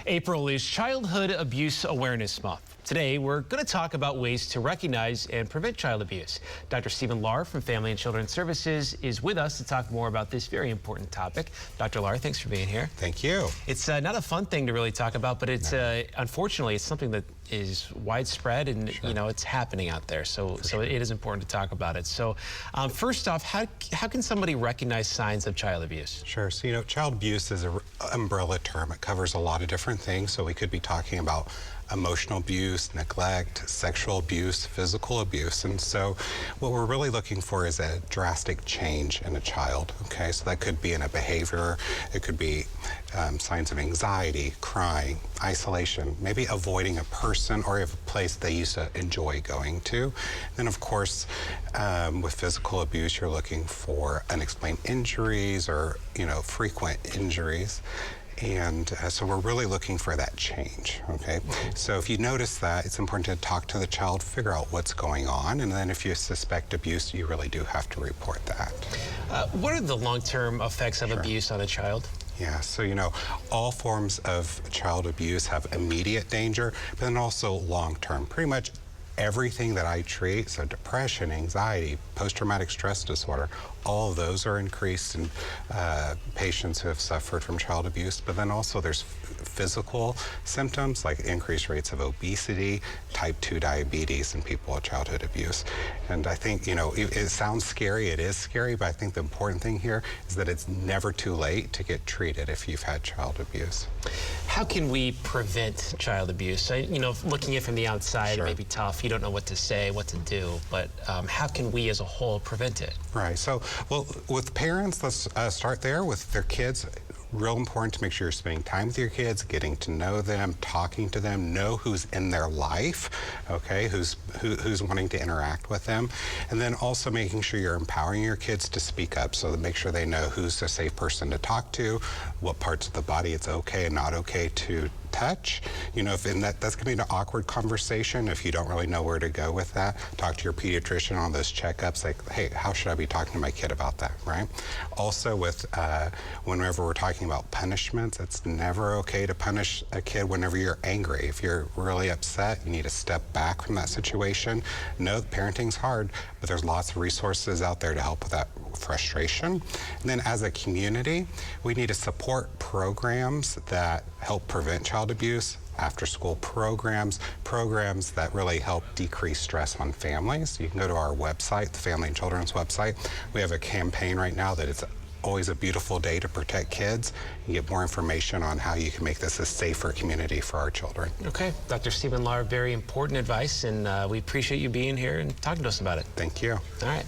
April is Childhood Abuse Awareness Month. Today, we're going to talk about ways to recognize and prevent child abuse. Dr. Stevan Lahr from Family and Children's Services is with us to talk more about this very important topic. Dr. Lahr, thanks for being here. Thank you. It's not a fun thing to really talk about, but it's unfortunately it's something that is widespread and you know it's happening out there. So it is important to talk about it. So first off, how can somebody recognize signs of child abuse? Sure. So child abuse is an umbrella term. It covers a lot of different things. So we could be talking about emotional abuse, neglect, sexual abuse, physical abuse. And so what we're really looking for is a drastic change in a child, okay? So that could be in a behavior, it could be signs of anxiety, crying, isolation, maybe avoiding a person or a place they used to enjoy going to. Then of course, with physical abuse, you're looking for unexplained injuries or, frequent injuries. And so we're really looking for that change, okay? So if you notice that, it's important to talk to the child, figure out what's going on, and then if you suspect abuse, you really do have to report that. What are the long-term effects of abuse on a child? Yeah, so all forms of child abuse have immediate danger, but then also long-term. Pretty much everything that I treat, so depression, anxiety, post-traumatic stress disorder, all of those are increased in patients who have suffered from child abuse. But then also there's physical symptoms like increased rates of obesity, type 2 diabetes in people with childhood abuse. And I think, it sounds scary, it is scary, but I think the important thing here is that it's never too late to get treated if you've had child abuse. How can we prevent child abuse? Looking at it from the outside, Sure. It may be tough. You don't know what to say, what to do, but how can we as a whole prevent it? Right, so, well, with parents, let's start there with their kids. Real important to make sure you're spending time with your kids, getting to know them, talking to them, know who's in their life, okay, who's wanting to interact with them, and then also making sure you're empowering your kids to speak up, so to make sure they know who's a safe person to talk to, what parts of the body it's okay and not okay to touch. That's going to be an awkward conversation if you don't really know where to go with that. Talk to your pediatrician on those checkups, like, hey, how should I be talking to my kid about that, right? Also with, whenever we're talking about punishments, it's never okay to punish a kid whenever you're angry. If you're really upset, you need to step back from that situation. No, parenting's hard, but there's lots of resources out there to help with that frustration. And then as a community, we need to support programs that help prevent child abuse, after-school programs that really help decrease stress on families. You can go to our website, the Family and Children's website. We have a campaign right now that it's always a beautiful day to protect kids. You get more information on how you can make this a safer community for our children. Okay, Dr. Stevan Lahr, very important advice, and we appreciate you being here and talking to us about it. Thank you. All right.